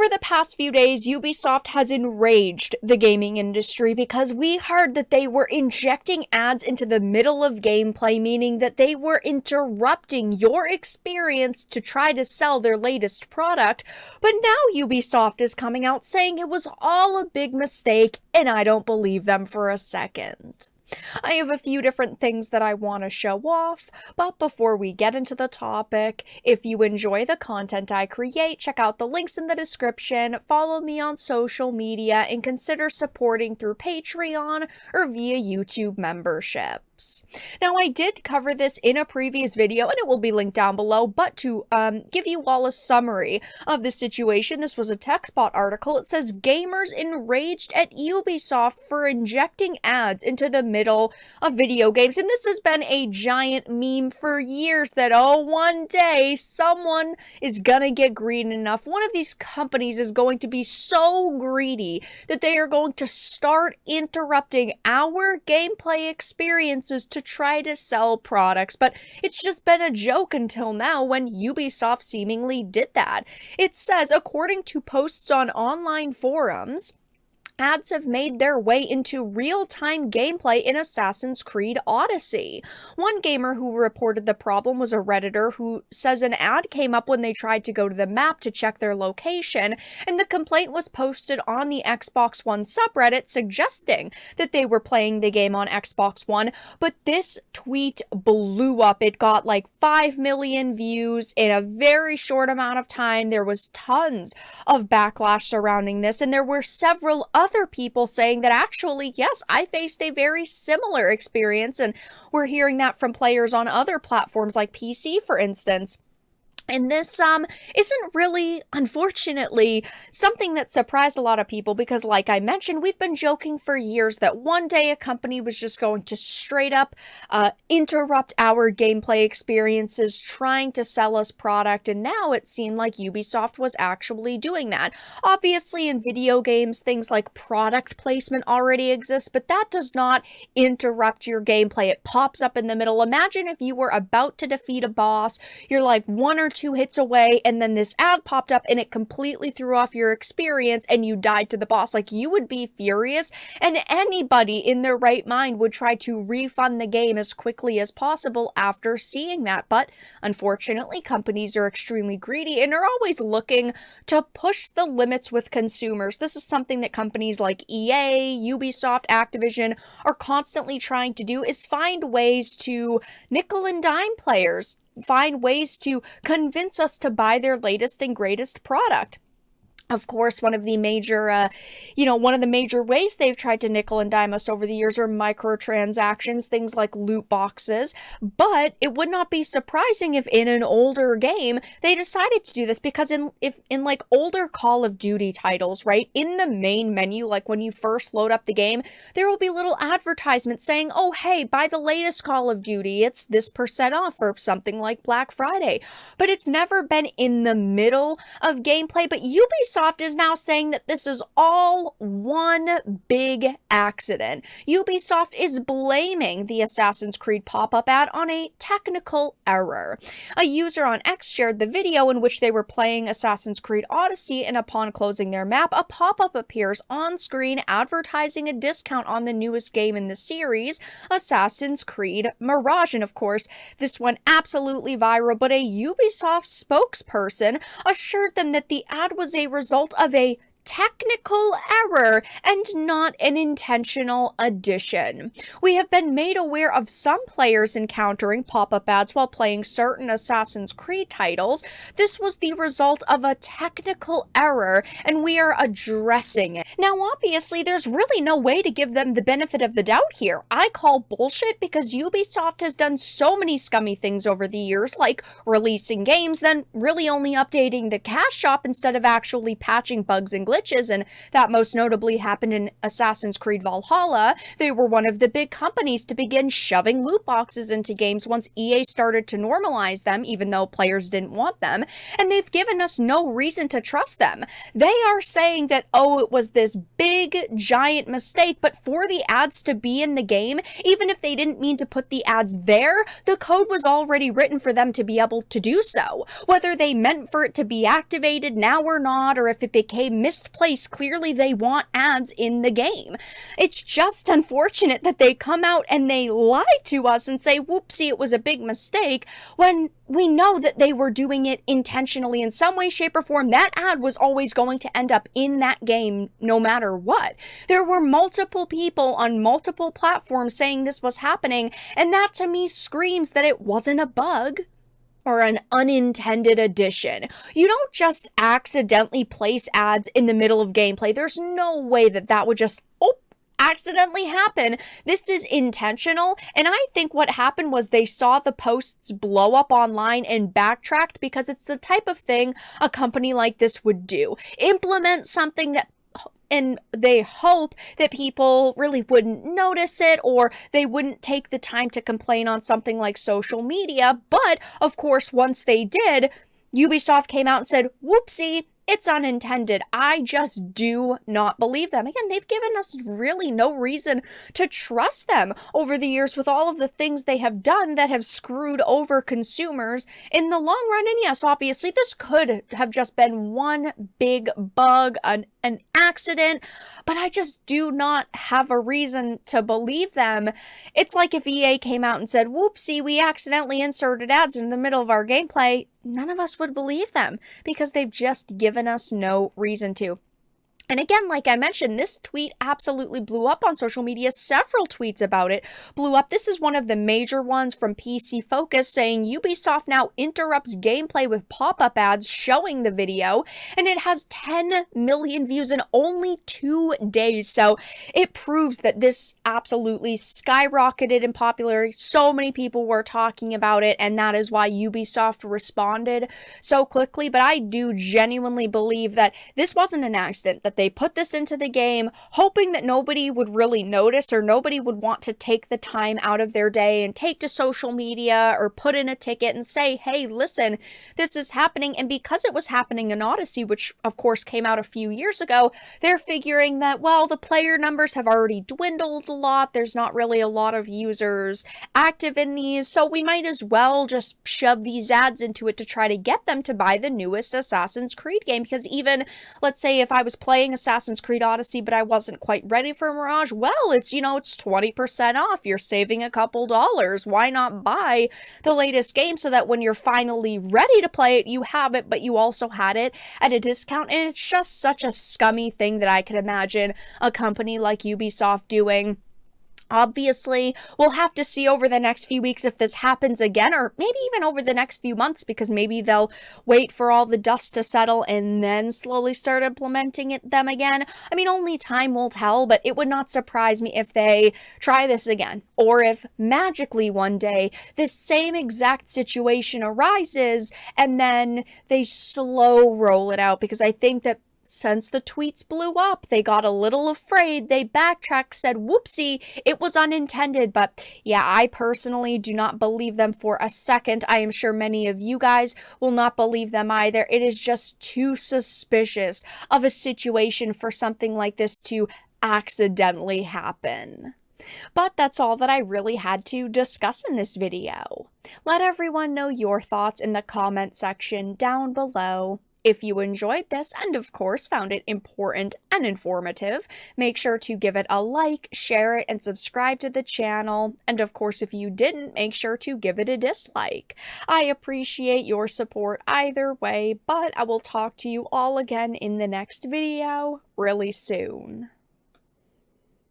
Over the past few days, Ubisoft has enraged the gaming industry because we heard that they were injecting ads into the middle of gameplay, meaning that they were interrupting your experience to try to sell their latest product. But now Ubisoft is coming out saying it was all a big mistake, and I don't believe them for a second. I have a few different things that I want to show off, but before we get into the topic, if you enjoy the content I create, check out the links in the description, follow me on social media, and consider supporting through Patreon or via YouTube memberships. Now, I did cover this in a previous video, and it will be linked down below, but to give you all a summary of the situation, this was a TechSpot article. It says, gamers enraged at Ubisoft for injecting ads into the middle of video games. And this has been a giant meme for years that, oh, one day someone is gonna get greedy enough. One of these companies is going to be so greedy that they are going to start interrupting our gameplay experiences to try to sell products. But it's just been a joke until now when Ubisoft seemingly did that. It says, according to posts on online forums, ads have made their way into real-time gameplay in Assassin's Creed Odyssey. One gamer who reported the problem was a Redditor who says an ad came up when they tried to go to the map to check their location, and the complaint was posted on the Xbox One subreddit suggesting that they were playing the game on Xbox One, but this tweet blew up. It got like 5 million views in a very short amount of time. There was tons of backlash surrounding this, and there were several other people saying that actually, yes, I faced a very similar experience, and we're hearing that from players on other platforms like PC, for instance. And this isn't really, unfortunately, something that surprised a lot of people because, like I mentioned, we've been joking for years that one day a company was just going to straight up interrupt our gameplay experiences trying to sell us product, and now it seemed like Ubisoft was actually doing that. Obviously, in video games, things like product placement already exist, but that does not interrupt your gameplay. It pops up in the middle. Imagine if you were about to defeat a boss, you're like one or two hits away, and then this ad popped up and it completely threw off your experience and you died to the boss. Like, you would be furious, and anybody in their right mind would try to refund the game as quickly as possible after seeing that. But unfortunately, companies are extremely greedy and are always looking to push the limits with consumers. This is something that companies like EA, Ubisoft, Activision are constantly trying to do, is find ways to nickel and dime players, find ways to convince us to buy their latest and greatest product. Of course, one of the major ways they've tried to nickel and dime us over the years are microtransactions, things like loot boxes. But it would not be surprising if in an older game they decided to do this, because in like older Call of Duty titles, right, in the main menu, like when you first load up the game, there will be little advertisements saying, oh, hey, buy the latest Call of Duty, it's this % off, or something like Black Friday. But it's never been in the middle of gameplay. But Ubisoft is now saying that this is all one big accident. Ubisoft is blaming the Assassin's Creed pop-up ad on a technical error. A user on X shared the video in which they were playing Assassin's Creed Odyssey, and upon closing their map, a pop-up appears on screen advertising a discount on the newest game in the series, Assassin's Creed Mirage. And of course, this went absolutely viral, but a Ubisoft spokesperson assured them that the ad was a result of a technical error and not an intentional addition. We have been made aware of some players encountering pop-up ads while playing certain Assassin's Creed titles. This was the result of a technical error, and we are addressing it. Now, obviously, there's really no way to give them the benefit of the doubt here. I call bullshit because Ubisoft has done so many scummy things over the years, like releasing games, then really only updating the cash shop instead of actually patching bugs and glitches. glitches, and that most notably happened in Assassin's Creed Valhalla. They were one of the big companies to begin shoving loot boxes into games once EA started to normalize them, even though players didn't want them, and they've given us no reason to trust them. They are saying that, oh, it was this big, giant mistake, but for the ads to be in the game, even if they didn't mean to put the ads there, the code was already written for them to be able to do so. Whether they meant for it to be activated now or not, or if it became misplaced, clearly they want ads in the game. It's just unfortunate that they come out and they lie to us and say, whoopsie, it was a big mistake, when we know that they were doing it intentionally in some way, shape, or form. That ad was always going to end up in that game no matter what. There were multiple people on multiple platforms saying this was happening, and that to me screams that it wasn't a bug or an unintended addition. You don't just accidentally place ads in the middle of gameplay. There's no way that that would just, accidentally happen. This is intentional, and I think what happened was they saw the posts blow up online and backtracked, because it's the type of thing a company like this would do. Implement something that, and they hope that people really wouldn't notice it, or they wouldn't take the time to complain on something like social media. But of course, once they did, Ubisoft came out and said, whoopsie, it's unintended. I just do not believe them. Again, they've given us really no reason to trust them over the years with all of the things they have done that have screwed over consumers in the long run. And yes, obviously, this could have just been one big bug, an accident, but I just do not have a reason to believe them. It's like if EA came out and said, whoopsie, we accidentally inserted ads in the middle of our gameplay. None of us would believe them, because they've just given us no reason to. And again, like I mentioned, this tweet absolutely blew up on social media. Several tweets about it blew up. This is one of the major ones from PC Focus, saying Ubisoft now interrupts gameplay with pop-up ads showing the video, and it has 10 million views in only 2 days. So it proves that this absolutely skyrocketed in popularity. So many people were talking about it, and that is why Ubisoft responded so quickly. But I do genuinely believe that this wasn't an accident, that they put this into the game hoping that nobody would really notice, or nobody would want to take the time out of their day and take to social media or put in a ticket and say, hey, listen, this is happening. And because it was happening in Odyssey, which of course came out a few years ago, they're figuring that, well, the player numbers have already dwindled a lot. There's not really a lot of users active in these, so we might as well just shove these ads into it to try to get them to buy the newest Assassin's Creed game. Because even, let's say if I was playing Assassin's Creed Odyssey, but I wasn't quite ready for Mirage, well, it's 20% off. You're saving a couple dollars. Why not buy the latest game so that when you're finally ready to play it, you have it, but you also had it at a discount? And it's just such a scummy thing that I can imagine a company like Ubisoft doing. Obviously, we'll have to see over the next few weeks if this happens again, or maybe even over the next few months, because maybe they'll wait for all the dust to settle and then slowly start implementing them again. I mean, only time will tell, but it would not surprise me if they try this again, or if magically one day this same exact situation arises and then they slow roll it out, because I think that since the tweets blew up, they got a little afraid, they backtracked, said, whoopsie, it was unintended. But yeah, I personally do not believe them for a second. I am sure many of you guys will not believe them either. It is just too suspicious of a situation for something like this to accidentally happen. But that's all that I really had to discuss in this video. Let everyone know your thoughts in the comment section down below. If you enjoyed this, and of course found it important and informative, make sure to give it a like, share it, and subscribe to the channel. And of course, if you didn't, make sure to give it a dislike. I appreciate your support either way, but I will talk to you all again in the next video really soon.